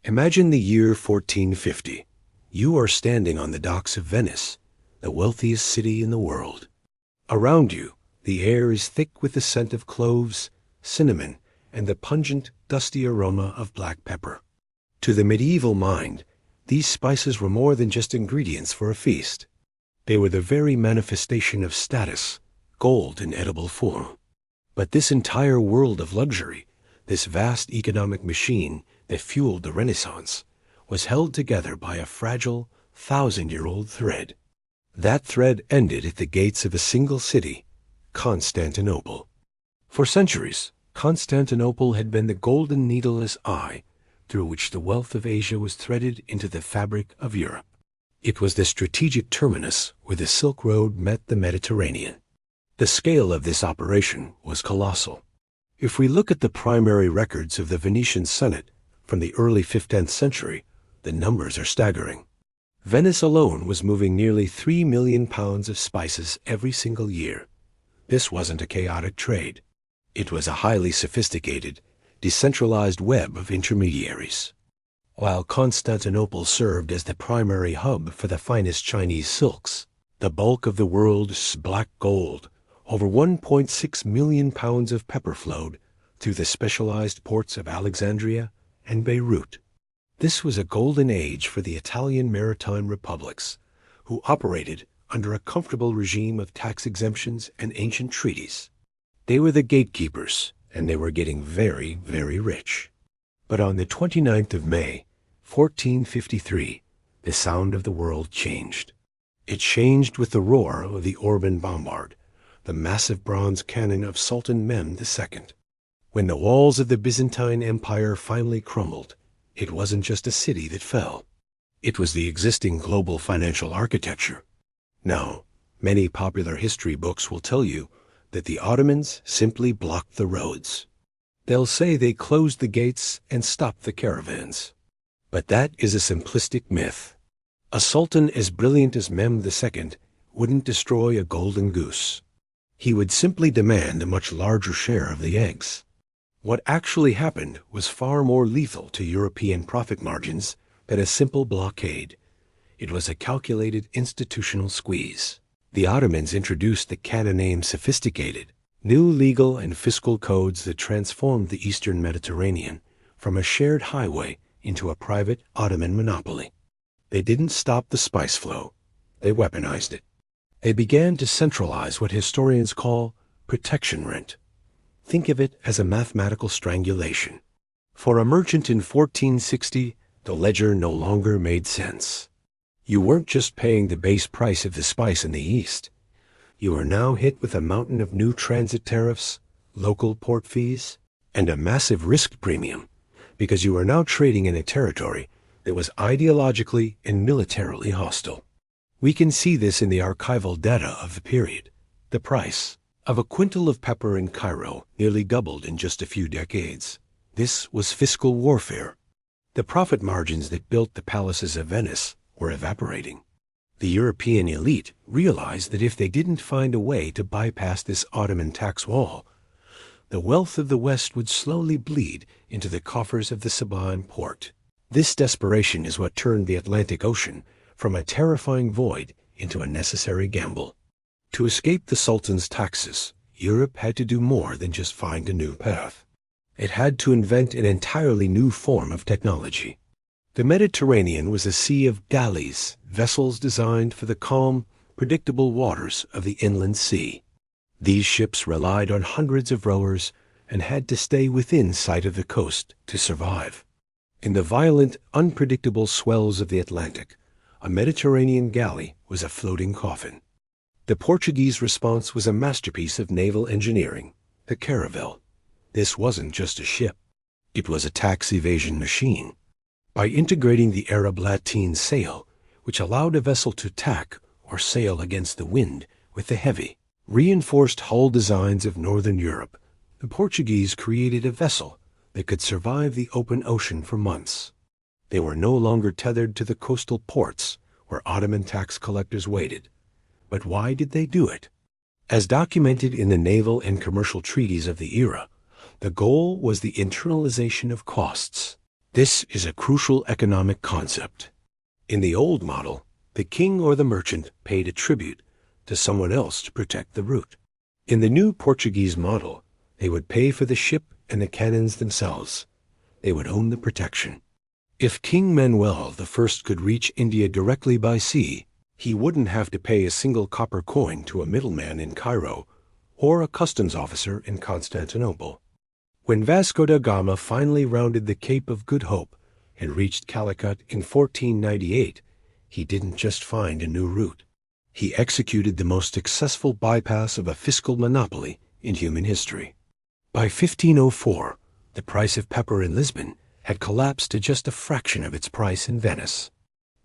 Imagine the year 1450. You are standing on the docks of Venice, the wealthiest city in the world. Around you, the air is thick with the scent of cloves, cinnamon, and the pungent, dusty aroma of black pepper. To the medieval mind, these spices were more than just ingredients for a feast. They were the very manifestation of status, gold in edible form. But this entire world of luxury, this vast economic machine that fueled the Renaissance, was held together by a fragile, 1,000-year-old thread. That thread ended at the gates of a single city, Constantinople. For centuries, Constantinople had been the golden needleless eye through which the wealth of Asia was threaded into the fabric of Europe. It was the strategic terminus where the Silk Road met the Mediterranean. The scale of this operation was colossal. If we look at the primary records of the Venetian Senate from the early 15th century, the numbers are staggering. Venice alone was moving nearly 3 million pounds of spices every single year. This wasn't a chaotic trade. It was a highly sophisticated, decentralized web of intermediaries. While Constantinople served as the primary hub for the finest Chinese silks, the bulk of the world's black gold, over 1.6 million pounds of pepper flowed through the specialized ports of Alexandria and Beirut. This was a golden age for the Italian maritime republics, who operated under a comfortable regime of tax exemptions and ancient treaties. They were the gatekeepers, and they were getting very, very rich. But on the 29th of May, 1453, the sound of the world changed. It changed with the roar of the Orban bombard, the massive bronze cannon of Sultan Mehmed II. When the walls of the Byzantine Empire finally crumbled, it wasn't just a city that fell. It was the existing global financial architecture. Now, many popular history books will tell you that the Ottomans simply blocked the roads. They'll say they closed the gates and stopped the caravans. But that is a simplistic myth. A sultan as brilliant as Mehmed II wouldn't destroy a golden goose. He would simply demand a much larger share of the eggs. What actually happened was far more lethal to European profit margins than a simple blockade. It was a calculated institutional squeeze. The Ottomans introduced the Kanunname sophisticated, new legal and fiscal codes that transformed the Eastern Mediterranean from a shared highway into a private Ottoman monopoly. They didn't stop the spice flow. They weaponized it. They began to centralize what historians call protection rent. Think of it as a mathematical strangulation. For a merchant in 1460, the ledger no longer made sense. You weren't just paying the base price of the spice in the East. You are now hit with a mountain of new transit tariffs, local port fees, and a massive risk premium, because you are now trading in a territory that was ideologically and militarily hostile. We can see this in the archival data of the period. The price of a quintal of pepper in Cairo nearly doubled in just a few decades. This was fiscal warfare. The profit margins that built the palaces of Venice were evaporating. The European elite realized that if they didn't find a way to bypass this Ottoman tax wall, the wealth of the West would slowly bleed into the coffers of the Saban port. This desperation is what turned the Atlantic Ocean from a terrifying void into a necessary gamble. To escape the Sultan's taxes, Europe had to do more than just find a new path. It had to invent an entirely new form of technology. The Mediterranean was a sea of galleys, vessels designed for the calm, predictable waters of the inland sea. These ships relied on hundreds of rowers and had to stay within sight of the coast to survive. In the violent, unpredictable swells of the Atlantic, a Mediterranean galley was a floating coffin. The Portuguese response was a masterpiece of naval engineering, the Caravel. This wasn't just a ship. It was a tax evasion machine. By integrating the Arab lateen sail, which allowed a vessel to tack or sail against the wind, with the heavy, reinforced hull designs of Northern Europe, the Portuguese created a vessel that could survive the open ocean for months. They were no longer tethered to the coastal ports where Ottoman tax collectors waited. But why did they do it? As documented in the naval and commercial treaties of the era, the goal was the internalization of costs. This is a crucial economic concept. In the old model, the king or the merchant paid a tribute to someone else to protect the route. In the new Portuguese model, they would pay for the ship and the cannons themselves. They would own the protection. If King Manuel I could reach India directly by sea, he wouldn't have to pay a single copper coin to a middleman in Cairo or a customs officer in Constantinople. When Vasco da Gama finally rounded the Cape of Good Hope and reached Calicut in 1498, he didn't just find a new route. He executed the most successful bypass of a fiscal monopoly in human history. By 1504, the price of pepper in Lisbon had collapsed to just a fraction of its price in Venice.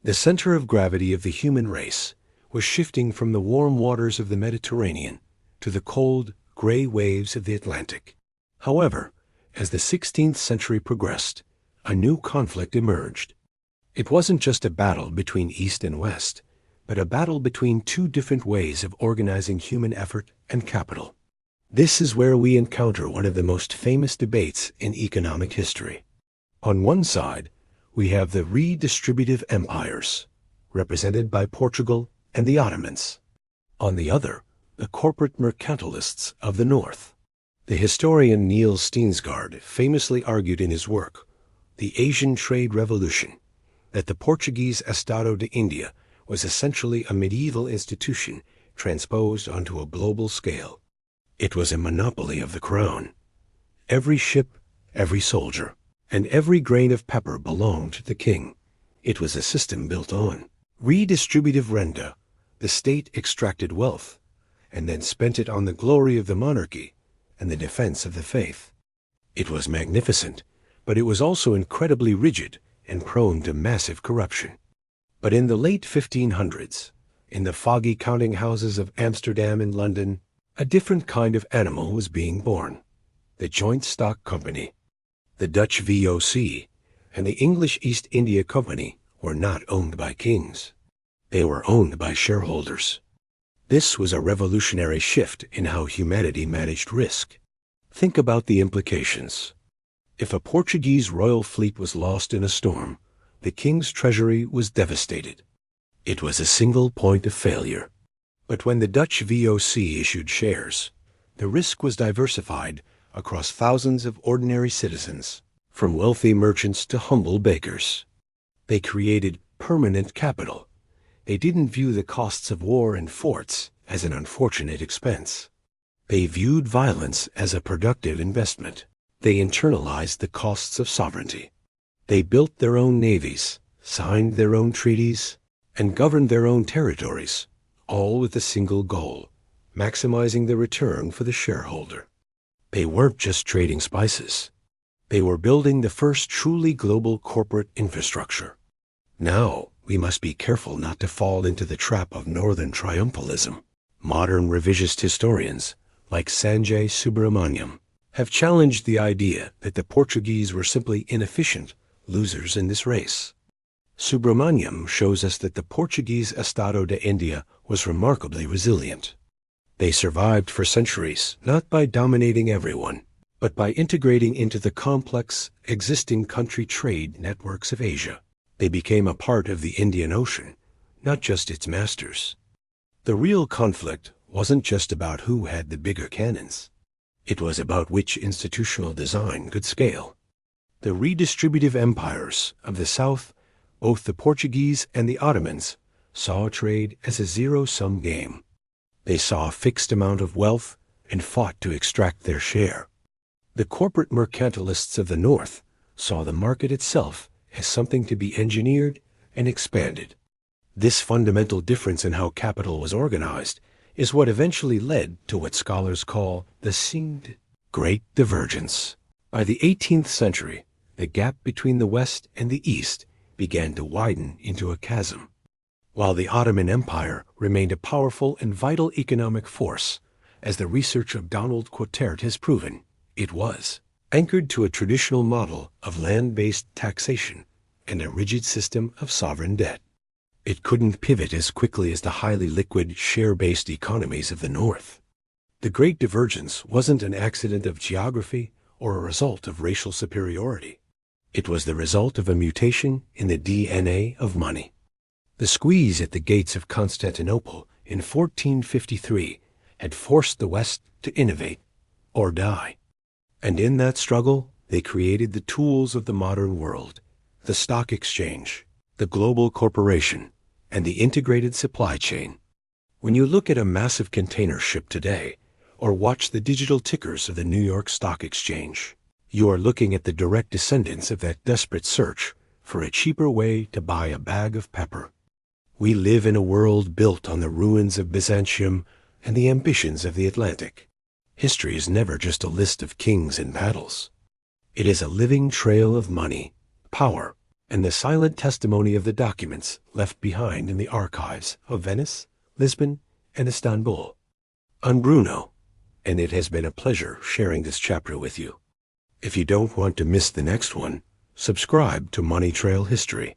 The center of gravity of the human race was shifting from the warm waters of the Mediterranean to the cold, gray waves of the Atlantic. However, as the 16th century progressed, a new conflict emerged. It wasn't just a battle between East and West, but a battle between two different ways of organizing human effort and capital. This is where we encounter one of the most famous debates in economic history. On one side, we have the redistributive empires, represented by Portugal and the Ottomans. On the other, the corporate mercantilists of the North. The historian Niels Steensgaard famously argued in his work, The Asian Trade Revolution, that the Portuguese Estado de India was essentially a medieval institution transposed onto a global scale. It was a monopoly of the crown. Every ship, every soldier, and every grain of pepper belonged to the king. It was a system built on redistributive renta. The state extracted wealth and then spent it on the glory of the monarchy and the defense of the faith. It was magnificent, but it was also incredibly rigid and prone to massive corruption. But in the late 1500s, in the foggy counting houses of Amsterdam and London, a different kind of animal was being born, the Joint Stock Company. The Dutch VOC and the English East India Company were not owned by kings. They were owned by shareholders. This was a revolutionary shift in how humanity managed risk. Think about the implications. If a Portuguese royal fleet was lost in a storm, the king's treasury was devastated. It was a single point of failure. But when the Dutch VOC issued shares, the risk was diversified across thousands of ordinary citizens, from wealthy merchants to humble bakers. They created permanent capital. They didn't view the costs of war and forts as an unfortunate expense. They viewed violence as a productive investment. They internalized the costs of sovereignty. They built their own navies, signed their own treaties, and governed their own territories, all with a single goal, maximizing the return for the shareholder. They weren't just trading spices. They were building the first truly global corporate infrastructure. Now, we must be careful not to fall into the trap of northern triumphalism. Modern revisionist historians, like Sanjay Subrahmanyam, have challenged the idea that the Portuguese were simply inefficient losers in this race. Subrahmanyam shows us that the Portuguese Estado de India was remarkably resilient. They survived for centuries, not by dominating everyone, but by integrating into the complex, existing country trade networks of Asia. They became a part of the Indian Ocean, not just its masters. The real conflict wasn't just about who had the bigger cannons. It was about which institutional design could scale. The redistributive empires of the South, both the Portuguese and the Ottomans, saw trade as a zero-sum game. They saw a fixed amount of wealth and fought to extract their share. The corporate mercantilists of the North saw the market itself as something to be engineered and expanded. This fundamental difference in how capital was organized is what eventually led to what scholars call the Singed Great Divergence. By the 18th century, the gap between the West and the East began to widen into a chasm. While the Ottoman Empire remained a powerful and vital economic force, as the research of Donald Quatert has proven, it was anchored to a traditional model of land-based taxation and a rigid system of sovereign debt. It couldn't pivot as quickly as the highly liquid, share-based economies of the North. The Great Divergence wasn't an accident of geography or a result of racial superiority. It was the result of a mutation in the DNA of money. The squeeze at the gates of Constantinople in 1453 had forced the West to innovate or die. And in that struggle, they created the tools of the modern world: the stock exchange, the global corporation, and the integrated supply chain. When you look at a massive container ship today, or watch the digital tickers of the New York Stock Exchange, you are looking at the direct descendants of that desperate search for a cheaper way to buy a bag of pepper. We live in a world built on the ruins of Byzantium and the ambitions of the Atlantic. History is never just a list of kings and battles. It is a living trail of money, power, and the silent testimony of the documents left behind in the archives of Venice, Lisbon, and Istanbul. I'm Bruno, and it has been a pleasure sharing this chapter with you. If you don't want to miss the next one, subscribe to Money Trail History.